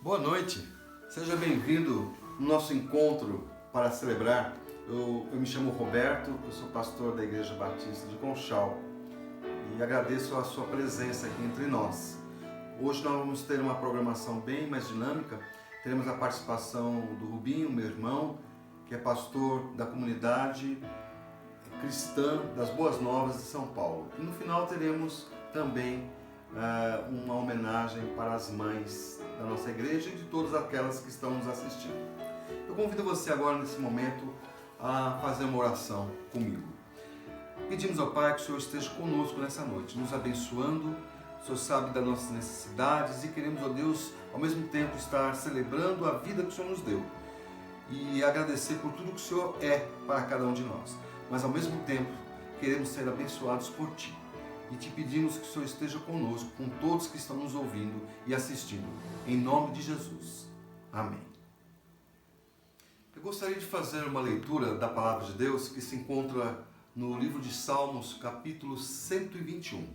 Boa noite, seja bem-vindo no nosso encontro para celebrar. Eu me chamo Roberto, eu sou pastor da Igreja Batista de Conchal e agradeço a sua presença aqui entre nós. Hoje nós vamos ter uma programação bem mais dinâmica. Teremos a participação do Rubinho, meu irmão, que é pastor da comunidade cristã das Boas Novas de São Paulo. E no final teremos também uma homenagem para as mães da nossa igreja e de todas aquelas que estão nos assistindo. Eu convido você agora, nesse momento, a fazer uma oração comigo. Pedimos ao Pai que o Senhor esteja conosco nessa noite, nos abençoando. O Senhor sabe das nossas necessidades e queremos, ó Deus, ao mesmo tempo estar celebrando a vida que o Senhor nos deu e agradecer por tudo que o Senhor é para cada um de nós. Mas ao mesmo tempo queremos ser abençoados por Ti. E te pedimos que o Senhor esteja conosco, com todos que estão nos ouvindo e assistindo. Em nome de Jesus. Amém. Eu gostaria de fazer uma leitura da Palavra de Deus que se encontra no livro de Salmos, capítulo 121.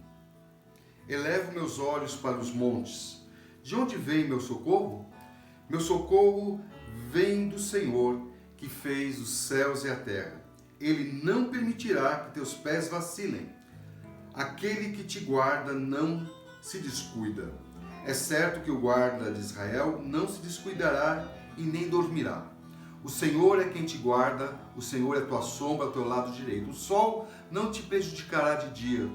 Elevo meus olhos para os montes. De onde vem meu socorro? Meu socorro vem do Senhor, que fez os céus e a terra. Ele não permitirá que teus pés vacilem. Aquele que te guarda não se descuida. É certo que o guarda de Israel não se descuidará e nem dormirá. O Senhor é quem te guarda, o Senhor é tua sombra ao teu lado direito. O sol não te prejudicará de dia,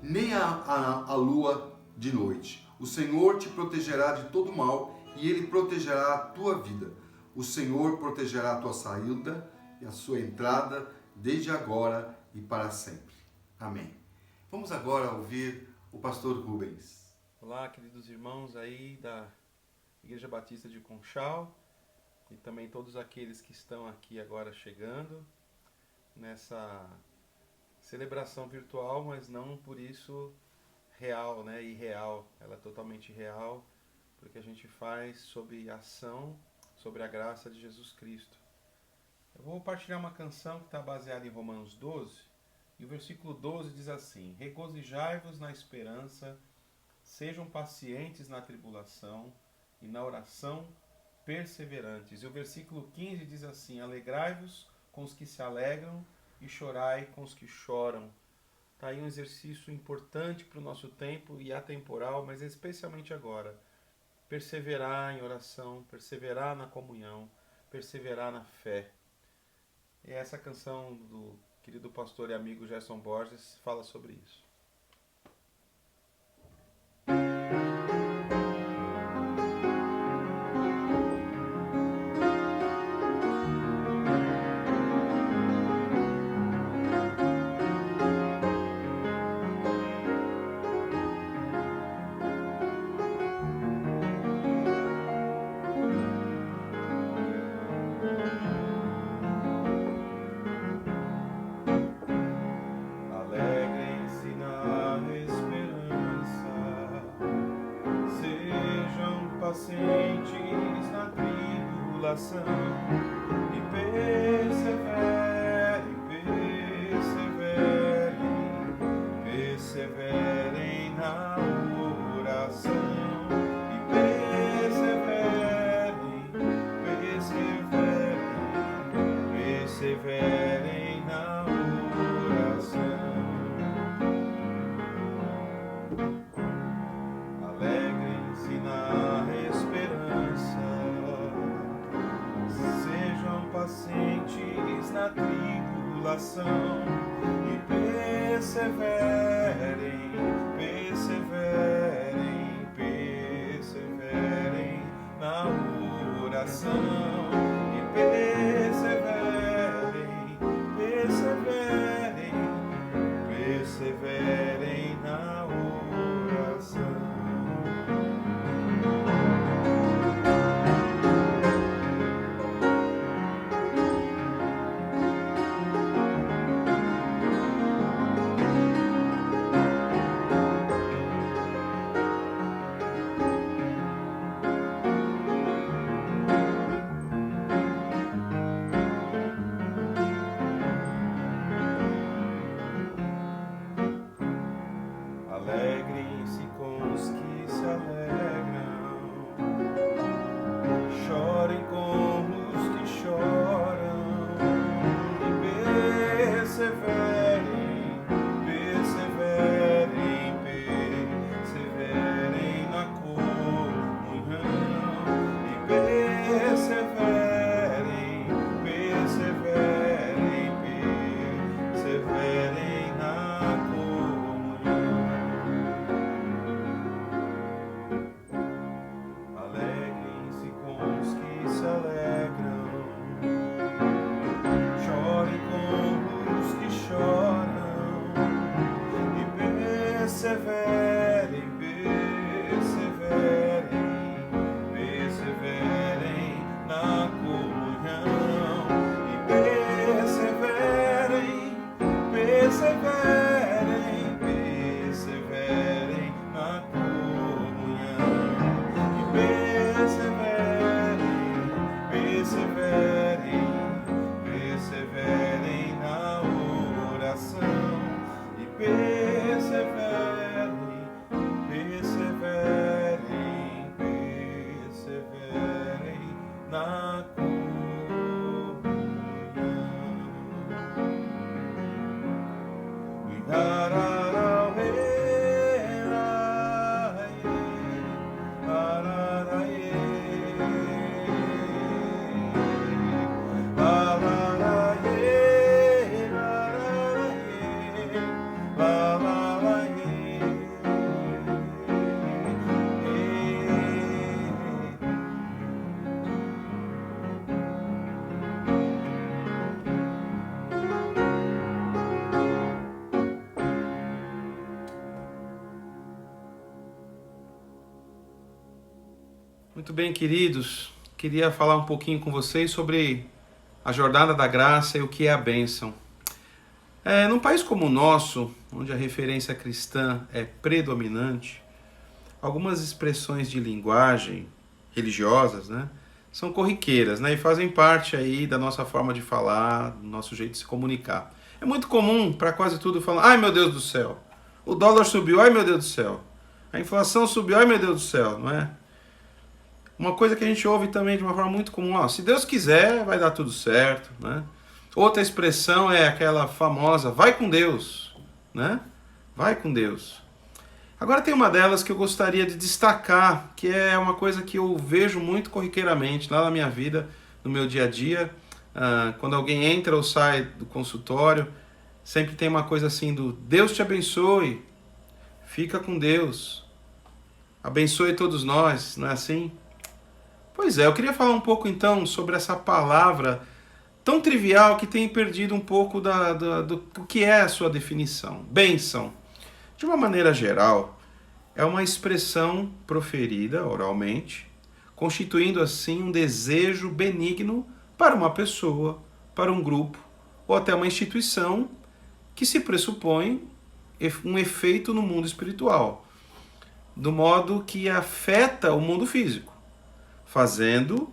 nem a lua de noite. O Senhor te protegerá de todo mal e Ele protegerá a tua vida. O Senhor protegerá a tua saída e a sua entrada, desde agora e para sempre. Amém. Vamos agora ouvir o pastor Rubens. Olá, queridos irmãos aí da Igreja Batista de Conchal e também todos aqueles que estão aqui agora chegando nessa celebração virtual, mas não por isso real, né? Irreal. Ela é totalmente real, porque a gente faz sob a ação, sobre a graça de Jesus Cristo. Eu vou partilhar uma canção que está baseada em Romanos 12, e o versículo 12 diz assim: regozijai-vos na esperança, sejam pacientes na tribulação e na oração perseverantes. E o versículo 15 diz assim: alegrai-vos com os que se alegram e chorai com os que choram. Está aí um exercício importante para o nosso tempo e atemporal, mas especialmente agora. Perseverar em oração, perseverar na comunhão, perseverar na fé. E essa canção do querido pastor e amigo Gerson Borges fala sobre isso. Pacientes na tribulação e perseverem na oração e perseverem na oração. Alegrem-se na esperança, sejam pacientes na tribulação e perseverem na oração e perseverem na oração. na comunhão e perseverem na comunhão e perseverem na oração e perseverem na Muito bem, queridos, queria falar um pouquinho com vocês sobre a jornada da graça e o que é a bênção. Num país como o nosso, onde a referência cristã é predominante, algumas expressões de linguagem religiosas, né, são corriqueiras, né, e fazem parte aí da nossa forma de falar, do nosso jeito de se comunicar. É muito comum para quase tudo falar: ai meu Deus do céu, o dólar subiu, ai meu Deus do céu, a inflação subiu, ai meu Deus do céu, não é? Uma coisa que a gente ouve também de uma forma muito comum: ó, se Deus quiser, vai dar tudo certo, né? Outra expressão é aquela famosa: vai com Deus, né? Vai com Deus. Agora tem uma delas que eu gostaria de destacar, que é uma coisa que eu vejo muito corriqueiramente lá na minha vida, no meu dia a dia. Quando alguém entra ou sai do consultório, sempre tem uma coisa assim do: Deus te abençoe, fica com Deus, abençoe todos nós, não é assim? Pois é, eu queria falar um pouco então sobre essa palavra tão trivial que tem perdido um pouco do que é a sua definição. Bênção, de uma maneira geral, é uma expressão proferida oralmente, constituindo assim um desejo benigno para uma pessoa, para um grupo ou até uma instituição que se pressupõe um efeito no mundo espiritual, do modo que afeta o mundo físico, fazendo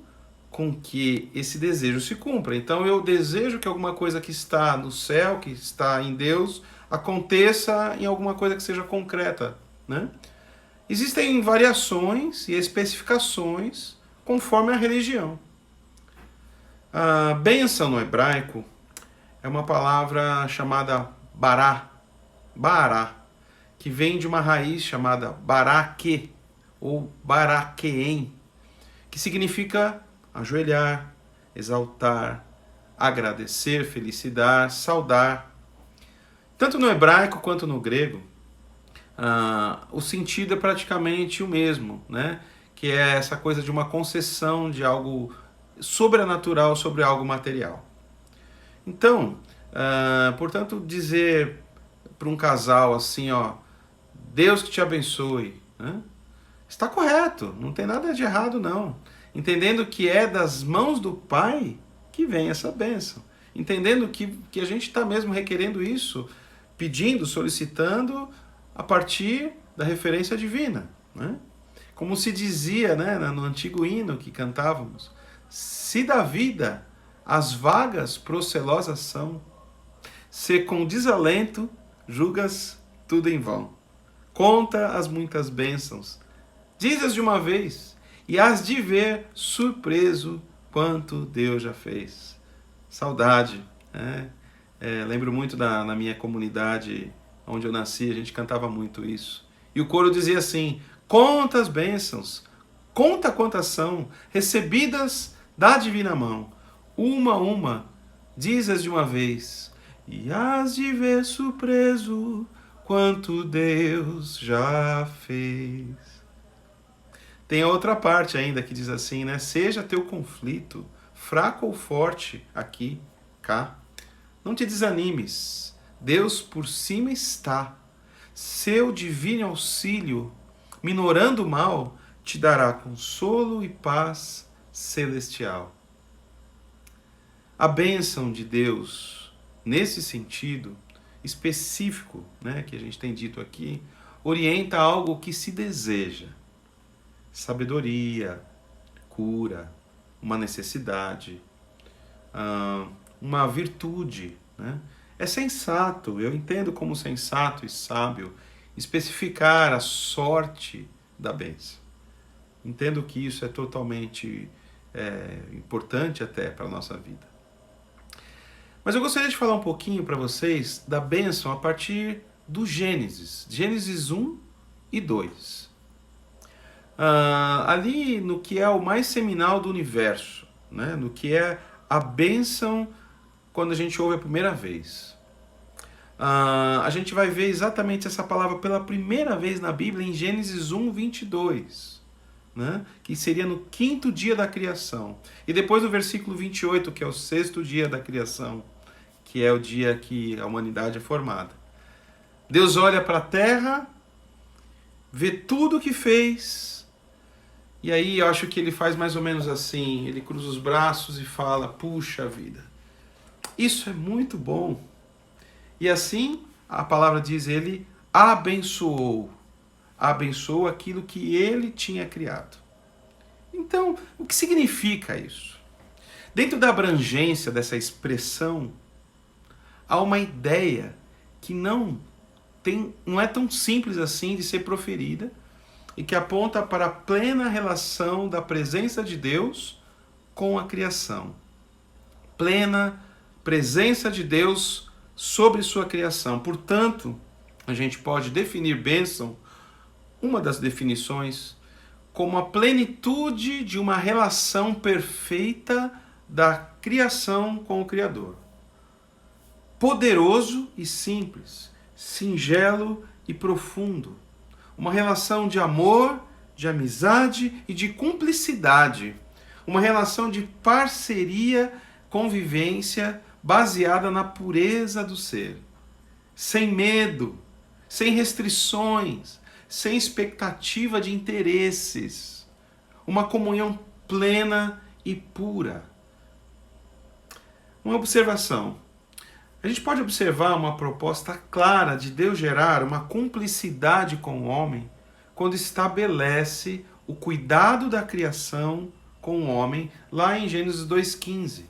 com que esse desejo se cumpra. Então eu desejo que alguma coisa que está no céu, que está em Deus, aconteça em alguma coisa que seja concreta, né? Existem variações e especificações conforme a religião. A bênção no hebraico é uma palavra chamada bará, que vem de uma raiz chamada baraque ou baraqueem, que significa ajoelhar, exaltar, agradecer, felicitar, saudar. Tanto no hebraico quanto no grego, o sentido é praticamente o mesmo, né? Que é essa coisa de uma concessão de algo sobrenatural sobre algo material. Então, portanto, dizer para um casal assim, ó, Deus que te abençoe, né? Está correto, não tem nada de errado não. Entendendo que é das mãos do Pai que vem essa bênção. Entendendo que a gente está mesmo requerendo isso, pedindo, solicitando a partir da referência divina, né? Como se dizia, né, no antigo hino que cantávamos: se da vida as vagas procelosas são, se com desalento julgas tudo em vão. Conta as muitas bênçãos, diz-as de uma vez, e hás de ver surpreso quanto Deus já fez. Saudade, né? Lembro muito na minha comunidade onde eu nasci, a gente cantava muito isso. E o coro dizia assim: conta as bênçãos, conta quantas são, recebidas da divina mão. Uma a uma, diz-as de uma vez, e hás de ver surpreso quanto Deus já fez. Tem a outra parte ainda que diz assim, né? Seja teu conflito fraco ou forte, aqui, cá, não te desanimes, Deus por cima está. seu divino auxílio, minorando o mal, te dará consolo e paz celestial. A bênção de Deus, nesse sentido específico, né, que a gente tem dito aqui, orienta algo que se deseja. Sabedoria, cura, uma necessidade, uma virtude, né? É sensato, eu entendo como sensato e sábio especificar a sorte da bênção. Entendo que isso é totalmente importante até para a nossa vida. Mas eu gostaria de falar um pouquinho para vocês da bênção a partir do Gênesis. Gênesis 1 e 2. Ali no que é o mais seminal do universo, né? No que é a bênção quando a gente ouve a primeira vez. A gente vai ver exatamente essa palavra pela primeira vez na Bíblia em Gênesis 1, 22. Né? Que seria no 5º dia da criação. E depois no versículo 28, que é o 6º dia da criação, que é o dia que a humanidade é formada. Deus olha para a terra, vê tudo o que fez, e aí eu acho que ele faz mais ou menos assim, ele cruza os braços e fala, puxa vida, isso é muito bom. E assim, a palavra diz, ele abençoou aquilo que ele tinha criado. Então, o que significa isso? Dentro da abrangência dessa expressão, há uma ideia que não é tão simples assim de ser proferida e que aponta para a plena relação da presença de Deus com a criação. Plena presença de Deus sobre sua criação. Portanto, a gente pode definir bênção, uma das definições, como a plenitude de uma relação perfeita da criação com o Criador. Poderoso e simples, singelo e profundo. Uma relação de amor, de amizade e de cumplicidade. Uma relação de parceria, convivência, baseada na pureza do ser. Sem medo, sem restrições, sem expectativa de interesses. Uma comunhão plena e pura. Uma observação. A gente pode observar uma proposta clara de Deus gerar uma cumplicidade com o homem quando estabelece o cuidado da criação com o homem lá em Gênesis 2,15,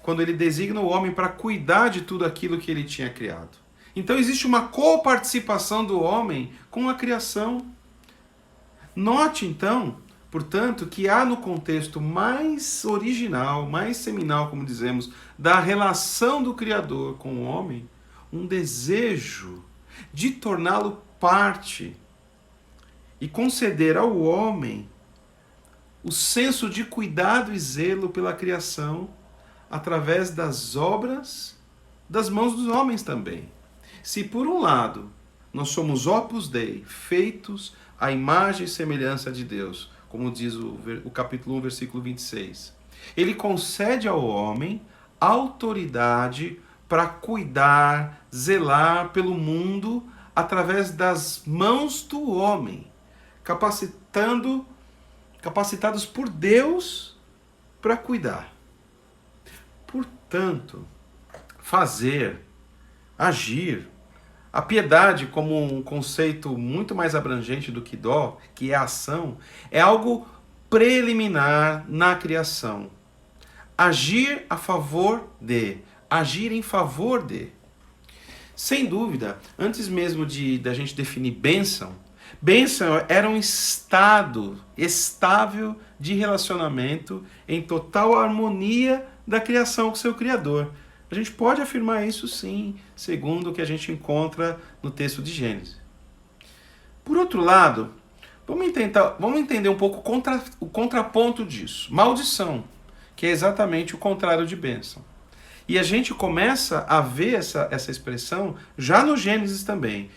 quando ele designa o homem para cuidar de tudo aquilo que ele tinha criado. Então existe uma coparticipação do homem com a criação. Note então, portanto, que há no contexto mais original, mais seminal, como dizemos, da relação do Criador com o homem, um desejo de torná-lo parte e conceder ao homem o senso de cuidado e zelo pela criação através das obras das mãos dos homens também. Se por um lado nós somos opus Dei, feitos à imagem e semelhança de Deus, como diz o capítulo 1, versículo 26. Ele concede ao homem autoridade para cuidar, zelar pelo mundo através das mãos do homem, capacitados por Deus para cuidar. Portanto, fazer, agir, a piedade como um conceito muito mais abrangente do que dó, que é a ação, é algo preliminar na criação. Agir a favor de, agir em favor de. Sem dúvida, antes mesmo da gente definir bênção era um estado estável de relacionamento em total harmonia da criação com seu Criador. A gente pode afirmar isso sim, segundo o que a gente encontra no texto de Gênesis. Por outro lado, vamos entender um pouco o contraponto disso. Maldição, que é exatamente o contrário de bênção. E a gente começa a ver essa expressão já no Gênesis também.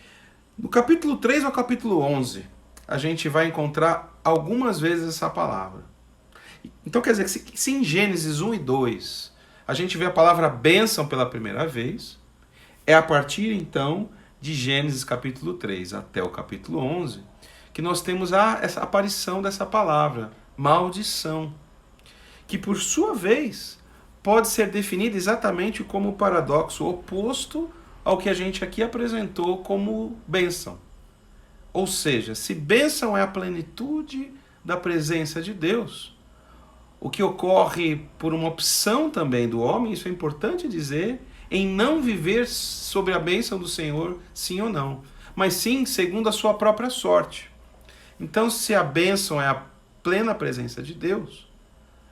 Do capítulo 3 ao capítulo 11, a gente vai encontrar algumas vezes essa palavra. Então quer dizer que se em Gênesis 1 e 2 a gente vê a palavra bênção pela primeira vez, é a partir então de Gênesis capítulo 3 até o capítulo 11, que nós temos essa aparição dessa palavra, maldição, que por sua vez pode ser definida exatamente como o paradoxo oposto ao que a gente aqui apresentou como bênção. Ou seja, se bênção é a plenitude da presença de Deus, o que ocorre por uma opção também do homem, isso é importante dizer, em não viver sobre a bênção do Senhor, sim ou não, mas sim segundo a sua própria sorte. Então, se a bênção é a plena presença de Deus,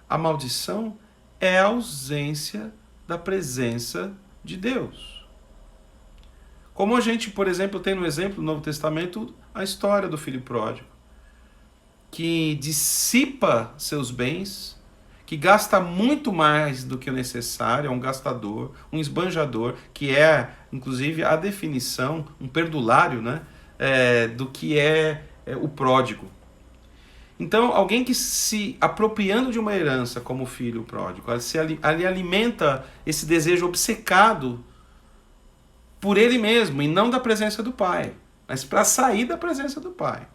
a maldição é a ausência da presença de Deus. Como a gente, por exemplo, tem no exemplo do Novo Testamento a história do filho pródigo, que dissipa seus bens, que gasta muito mais do que o necessário, é um gastador, um esbanjador, que é, inclusive, a definição, um perdulário, né, do que é o pródigo. Então, alguém que se apropriando de uma herança como o filho pródigo, ele alimenta esse desejo obcecado por ele mesmo, e não da presença do pai, mas para sair da presença do pai.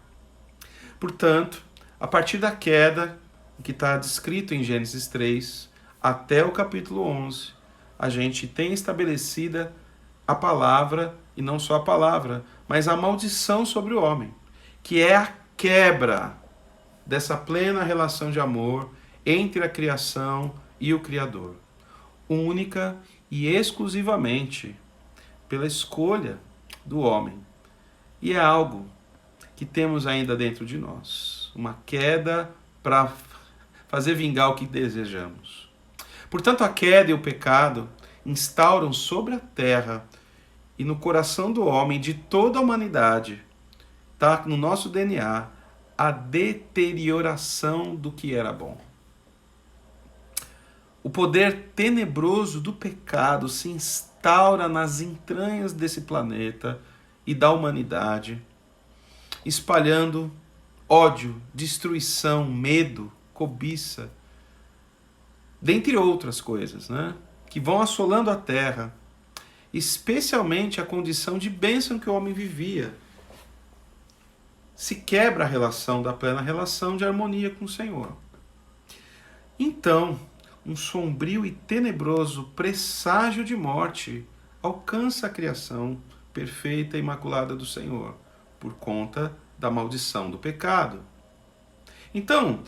Portanto, a partir da queda, que está descrito em Gênesis 3, até o capítulo 11, a gente tem estabelecida a palavra, e não só a palavra, mas a maldição sobre o homem, que é a quebra dessa plena relação de amor entre a criação e o Criador, única e exclusivamente pela escolha do homem. E é algo que temos ainda dentro de nós, uma queda para fazer vingar o que desejamos. Portanto, a queda e o pecado instauram sobre a terra e no coração do homem, de toda a humanidade, está no nosso DNA, a deterioração do que era bom. O poder tenebroso do pecado se instaura nas entranhas desse planeta e da humanidade, espalhando ódio, destruição, medo, cobiça, dentre outras coisas, né, que vão assolando a terra, especialmente a condição de bênção que o homem vivia. Se quebra a relação da plena relação de harmonia com o Senhor. Então, um sombrio e tenebroso presságio de morte alcança a criação perfeita e imaculada do Senhor, por conta da maldição do pecado. Então,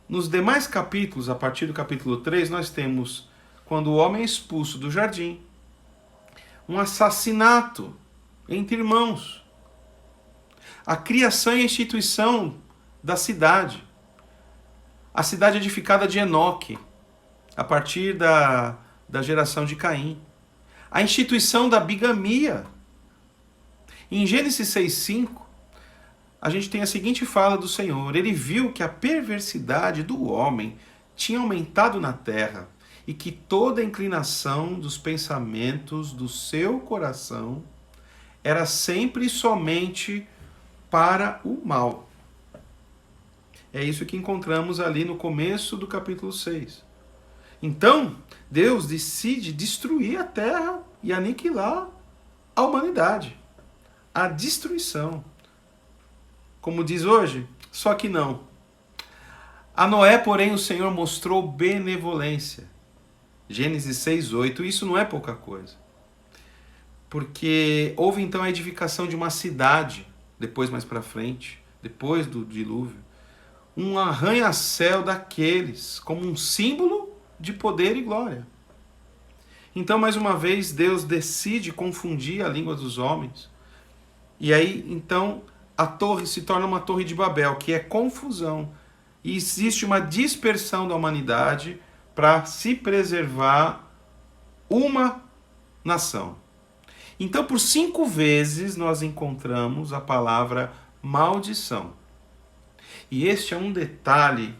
nos demais capítulos, a partir do capítulo 3, nós temos, quando o homem é expulso do jardim, um assassinato entre irmãos, a criação e a instituição da cidade, a cidade edificada de Enoque, a partir da geração de Caim, a instituição da bigamia. Em Gênesis 6:5, a gente tem a seguinte fala do Senhor: ele viu que a perversidade do homem tinha aumentado na terra e que toda a inclinação dos pensamentos do seu coração era sempre e somente para o mal. É isso que encontramos ali no começo do capítulo 6. Então, Deus decide destruir a terra e aniquilar a humanidade. A destruição. Como diz hoje, só que não. A Noé, porém, o Senhor mostrou benevolência. Gênesis 6:8. Isso não é pouca coisa. Porque houve então a edificação de uma cidade, depois mais para frente, depois do dilúvio, um arranha-céu daqueles, como um símbolo de poder e glória. Então, mais uma vez, Deus decide confundir a língua dos homens. E aí, então, a torre se torna uma torre de Babel, que é confusão. E existe uma dispersão da humanidade para se preservar uma nação. Então, por 5 vezes, nós encontramos a palavra maldição. E este é um detalhe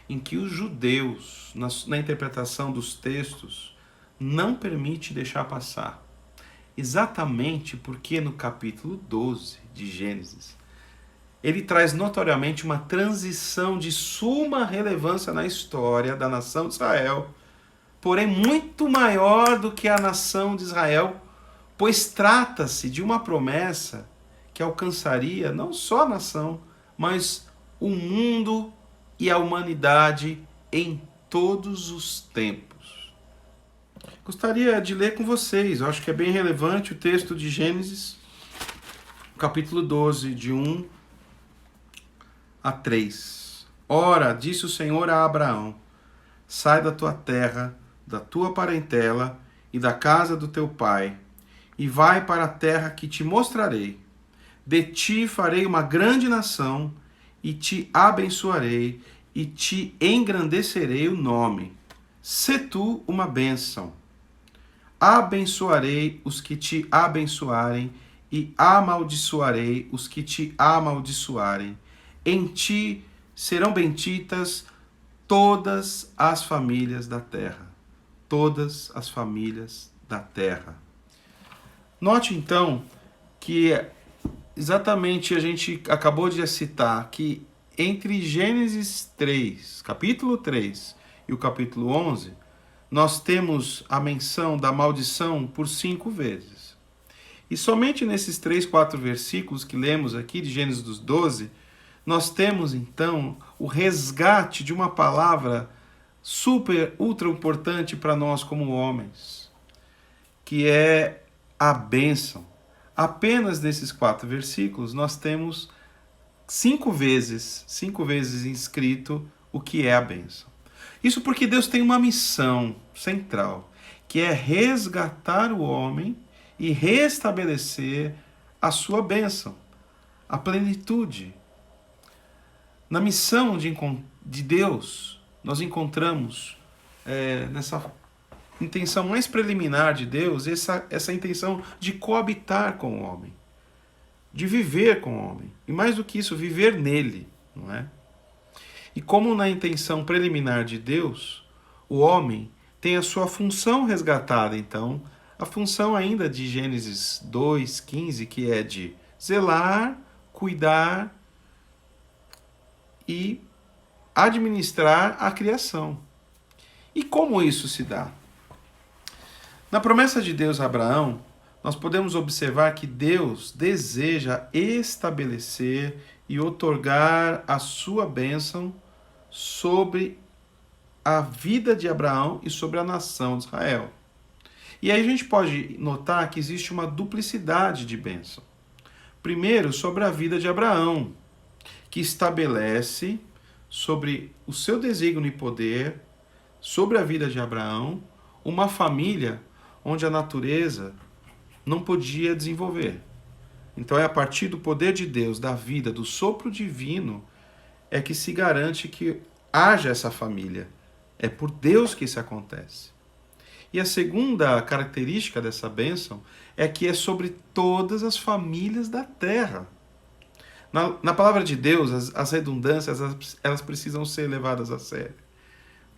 em que os judeus, na interpretação dos textos, não permite deixar passar. Exatamente porque no capítulo 12 de Gênesis, ele traz notoriamente uma transição de suma relevância na história da nação de Israel, porém muito maior do que a nação de Israel pois trata-se de uma promessa que alcançaria não só a nação, mas o mundo e a humanidade em todos os tempos. Gostaria de ler com vocês, eu acho que é bem relevante o texto de Gênesis, capítulo 12, de 1 a 3. Ora, disse o Senhor a Abraão: sai da tua terra, da tua parentela e da casa do teu pai, e vai para a terra que te mostrarei. De ti farei uma grande nação, e te abençoarei, e te engrandecerei o nome. Sê tu uma bênção. Abençoarei os que te abençoarem, e amaldiçoarei os que te amaldiçoarem. Em ti serão benditas todas as famílias da terra. Todas as famílias da terra. Note então que exatamente a gente acabou de citar que entre Gênesis 3, capítulo 3 e o capítulo 11, nós temos a menção da maldição por 5 vezes. E somente nesses 3, 4 versículos que lemos aqui de Gênesis 12, nós temos então o resgate de uma palavra super, ultra importante para nós como homens, que é a bênção. Apenas nesses 4 versículos nós temos 5 vezes inscrito o que é a bênção. Isso porque Deus tem uma missão central, que é resgatar o homem e restabelecer a sua bênção, a plenitude. Na missão de Deus, nós encontramos nessa intenção mais preliminar de Deus, essa intenção de coabitar com o homem, de viver com o homem. E mais do que isso, viver nele, não é? E como na intenção preliminar de Deus, o homem tem a sua função resgatada, então, a função ainda de Gênesis 2:15, que é de zelar, cuidar e administrar a criação. E como isso se dá? Na promessa de Deus a Abraão, nós podemos observar que Deus deseja estabelecer e outorgar a sua bênção sobre a vida de Abraão e sobre a nação de Israel. E aí a gente pode notar que existe uma duplicidade de bênção. Primeiro, sobre a vida de Abraão, que estabelece sobre o seu desígnio e poder, sobre a vida de Abraão, uma família onde a natureza não podia desenvolver. Então é a partir do poder de Deus, da vida, do sopro divino, é que se garante que haja essa família. É por Deus que isso acontece. E a segunda característica dessa bênção é que é sobre todas as famílias da terra. Na palavra de Deus, as redundâncias elas precisam ser levadas a sério.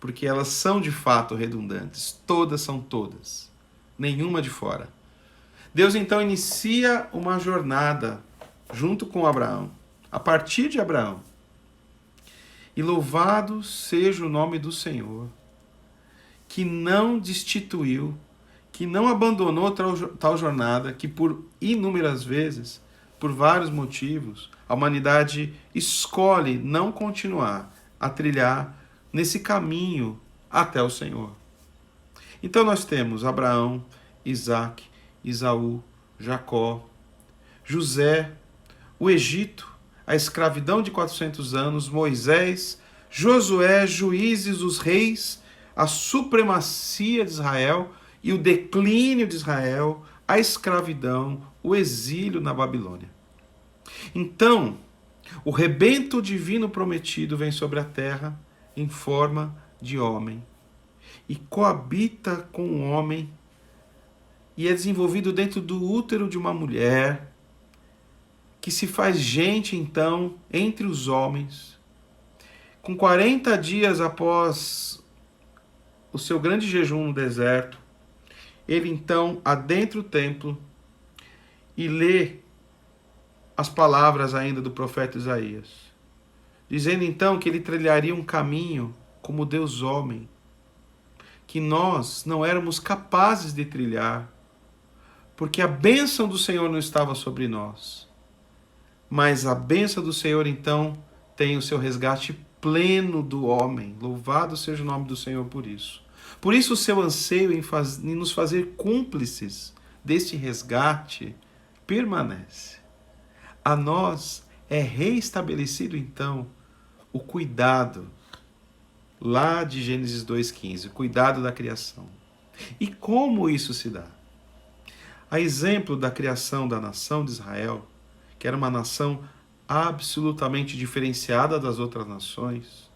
Porque elas são de fato redundantes. Todas são todas. Nenhuma de fora. Deus então inicia uma jornada junto com Abraão, a partir de Abraão. E louvado seja o nome do Senhor, que não destituiu, que não abandonou tal jornada, que por inúmeras vezes, por vários motivos, a humanidade escolhe não continuar a trilhar nesse caminho até o Senhor. Então nós temos Abraão, Isaac, Isaú, Jacó, José, o Egito, a escravidão de 400 anos, Moisés, Josué, juízes, os reis, a supremacia de Israel e o declínio de Israel, a escravidão, o exílio na Babilônia. Então, o rebento divino prometido vem sobre a terra em forma de homem e coabita com o homem e é desenvolvido dentro do útero de uma mulher que se faz gente, então, entre os homens. Com 40 dias após o seu grande jejum no deserto, ele então adentra o templo e lê as palavras ainda do profeta Isaías, dizendo então que ele trilharia um caminho como Deus homem, que nós não éramos capazes de trilhar, porque a bênção do Senhor não estava sobre nós. Mas a bênção do Senhor, então, tem o seu resgate pleno do homem. Louvado seja o nome do Senhor por isso. Por isso o seu anseio em nos fazer cúmplices deste resgate permanece. A nós é reestabelecido, então, o cuidado, lá de Gênesis 2,15, o cuidado da criação. E como isso se dá? A exemplo da criação da nação de Israel, que era uma nação absolutamente diferenciada das outras nações,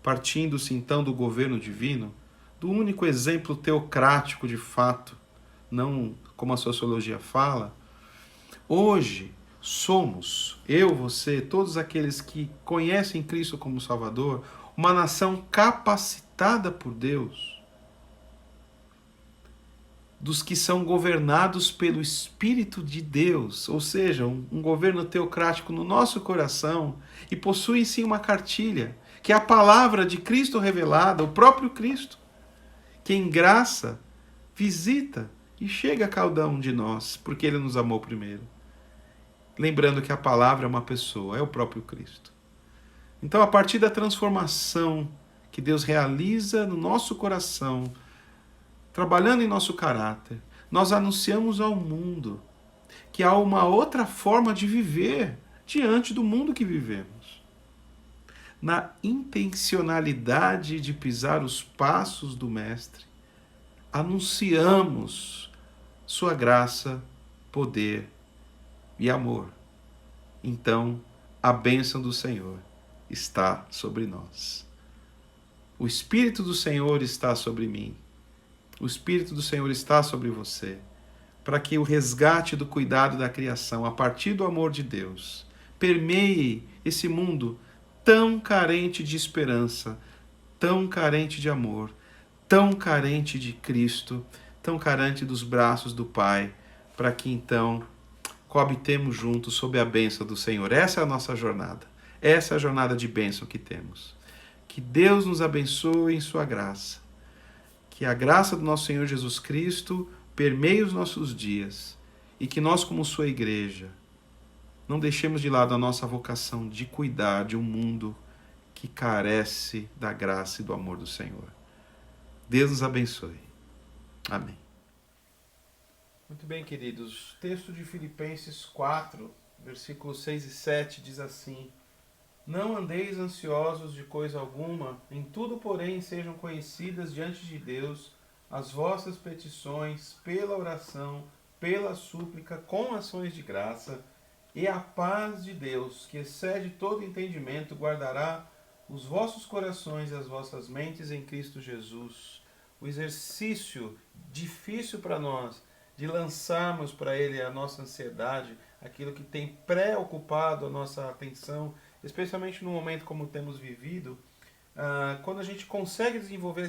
partindo-se então do governo divino, do único exemplo teocrático de fato, não como a sociologia fala, hoje somos, eu, você, todos aqueles que conhecem Cristo como Salvador, uma nação capacitada por Deus, dos que são governados pelo Espírito de Deus, ou seja, um governo teocrático no nosso coração, e possui sim uma cartilha, que é a palavra de Cristo revelada, o próprio Cristo, que em graça visita e chega a cada um de nós, porque Ele nos amou primeiro. Lembrando que a palavra é uma pessoa, é o próprio Cristo. Então, a partir da transformação que Deus realiza no nosso coração, trabalhando em nosso caráter, nós anunciamos ao mundo que há uma outra forma de viver diante do mundo que vivemos. Na intencionalidade de pisar os passos do Mestre, anunciamos sua graça, poder e amor. Então, a bênção do Senhor está sobre nós. O Espírito do Senhor está sobre mim. O Espírito do Senhor está sobre você, para que o resgate do cuidado da criação, a partir do amor de Deus, permeie esse mundo tão carente de esperança, tão carente de amor, tão carente de Cristo, tão carente dos braços do Pai, para que então coabitemos juntos sob a bênção do Senhor. Essa é a nossa jornada. Essa é a jornada de bênção que temos. Que Deus nos abençoe em sua graça. Que a graça do nosso Senhor Jesus Cristo permeie os nossos dias e que nós, como sua igreja, não deixemos de lado a nossa vocação de cuidar de um mundo que carece da graça e do amor do Senhor. Deus nos abençoe. Amém. Muito bem, queridos. O texto de Filipenses 4, versículos 6 e 7 diz assim: Não andeis ansiosos de coisa alguma, em tudo, porém, sejam conhecidas diante de Deus as vossas petições pela oração, pela súplica, com ações de graça, e a paz de Deus, que excede todo entendimento, guardará os vossos corações e as vossas mentes em Cristo Jesus. O exercício difícil para nós de lançarmos para Ele a nossa ansiedade, aquilo que tem preocupado a nossa atenção, especialmente no momento como temos vivido, quando a gente consegue desenvolver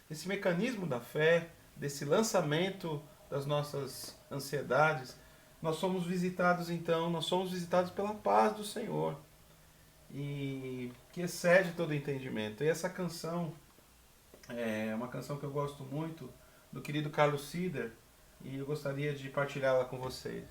esse mecanismo da fé, desse lançamento das nossas ansiedades, nós somos visitados pela paz do Senhor, e que excede todo entendimento. E essa canção é uma canção que eu gosto muito, do querido Carlos Sider, e eu gostaria de partilhá-la com vocês.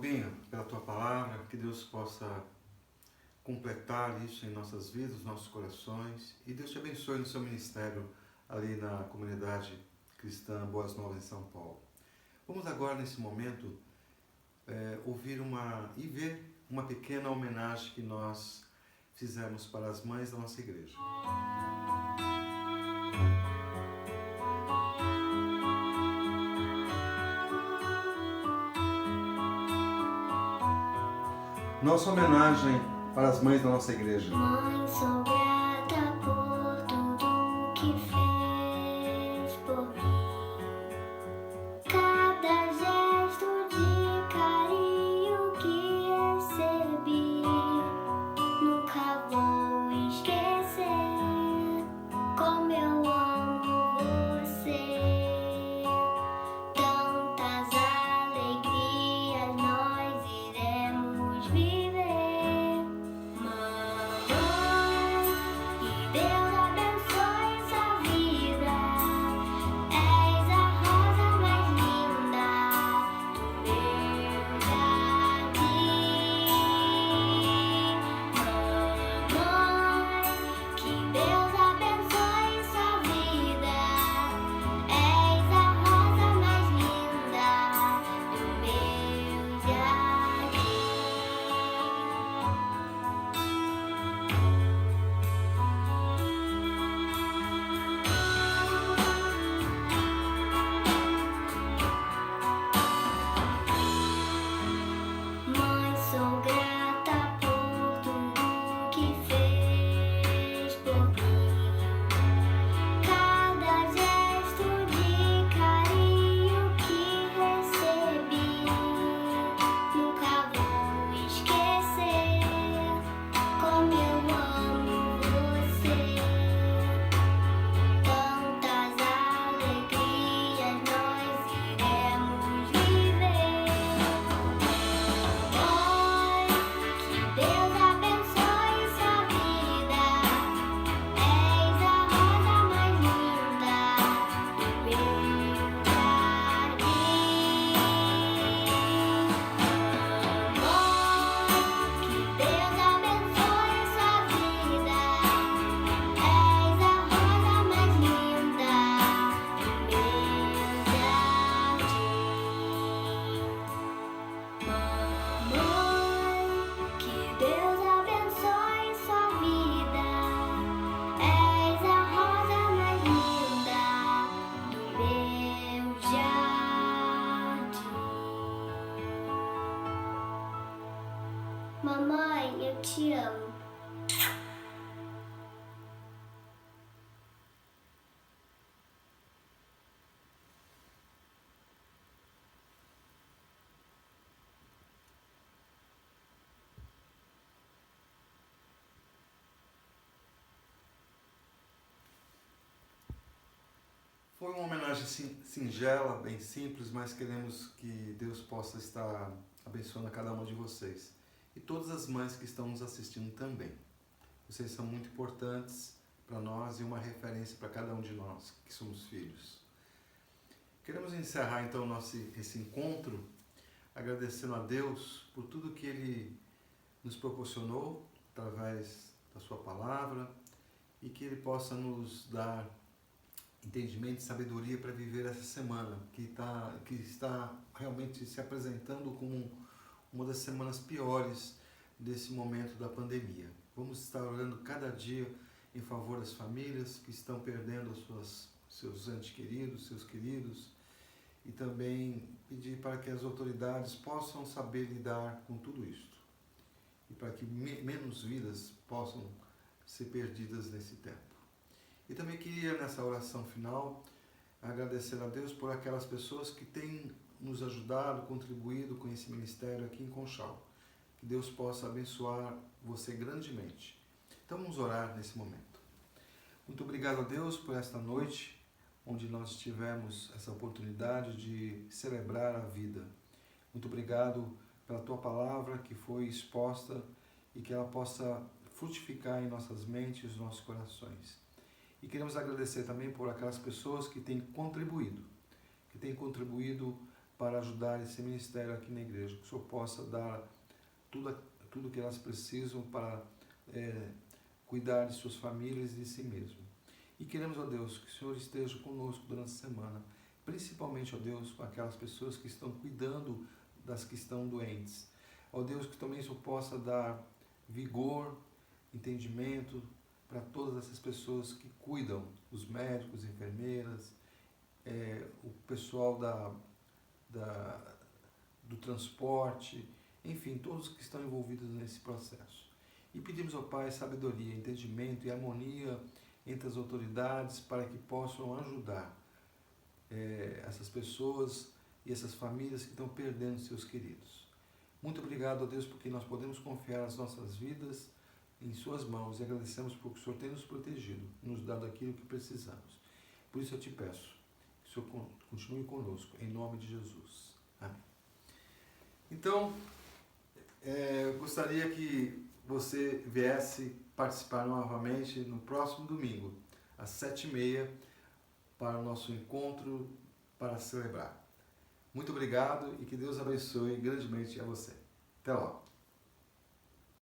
Rubinho, pela tua palavra, que Deus possa completar isso em nossas vidas, nos nossos corações. E Deus te abençoe no seu ministério ali na comunidade cristã Boas Novas em São Paulo. Vamos agora, nesse momento, ouvir e ver uma pequena homenagem que nós fizemos para as mães da nossa igreja. Nossa homenagem para as mães da nossa igreja. Mãe, sou grata por tudo que fez por mim. Cada gesto de carinho que recebi, nunca vou esquecer como eu amo você. Tantas alegrias nós iremos viver. Deus abençoe sua vida. És a rosa mais linda do meu jardim. Mãe, que Deus abençoe sua vida. És a rosa mais linda do meu jardim. Mãe, sou grata por tudo que fez por mim. Cada gesto de carinho que recebi, nunca vou esquecer como eu amo você. Tantas alegrias nós iremos viver. Mãe, que Deus abençoe sua vida. És a rosa mais linda do meu jardim. Mãe, que Deus abençoe sua vida. És a rosa mais linda do meu jardim. Mãe, que Deus abençoe sua vida. És a rosa mais linda do meu jardim. Mamãe, eu te amo. Foi uma homenagem singela, bem simples, mas queremos que Deus possa estar abençoando a cada uma de vocês. E todas as mães que estão nos assistindo também. Vocês são muito importantes para nós e uma referência para cada um de nós que somos filhos. Queremos encerrar então esse encontro agradecendo a Deus por tudo que Ele nos proporcionou através da Sua palavra e que Ele possa nos dar entendimento e sabedoria para viver essa semana que está realmente se apresentando como uma das semanas piores desse momento da pandemia. Vamos estar orando cada dia em favor das famílias que estão perdendo seus entes queridos, seus queridos, e também pedir para que as autoridades possam saber lidar com tudo isto e para que menos vidas possam ser perdidas nesse tempo. E também queria, nessa oração final, agradecer a Deus por aquelas pessoas que têm nos ajudado, contribuído com esse ministério aqui em Conchal. Que Deus possa abençoar você grandemente. Então vamos orar nesse momento. Muito obrigado a Deus por esta noite, onde nós tivemos essa oportunidade de celebrar a vida. Muito obrigado pela Tua palavra que foi exposta e que ela possa frutificar em nossas mentes e nossos corações. E queremos agradecer também por aquelas pessoas que têm contribuído para ajudar esse ministério aqui na igreja, que o Senhor possa dar tudo que elas precisam para cuidar de suas famílias e de si mesmo. E queremos, ó Deus, que o Senhor esteja conosco durante a semana, principalmente, ó Deus, com aquelas pessoas que estão cuidando das que estão doentes. Ó Deus, que também o Senhor possa dar vigor, entendimento para todas essas pessoas que cuidam, os médicos, enfermeiras, o pessoal do transporte, enfim, todos que estão envolvidos nesse processo. E pedimos ao Pai sabedoria, entendimento e harmonia entre as autoridades para que possam ajudar essas pessoas e essas famílias que estão perdendo seus queridos. Muito obrigado a Deus porque nós podemos confiar as nossas vidas em Suas mãos e agradecemos porque o Senhor tem nos protegido, nos dado aquilo que precisamos. Por isso eu te peço que o Senhor continue conosco, em nome de Jesus. Amém. Então, eu gostaria que você viesse participar novamente no próximo domingo, às 7h30, para o nosso encontro para celebrar. Muito obrigado e que Deus abençoe grandemente a você. Até logo.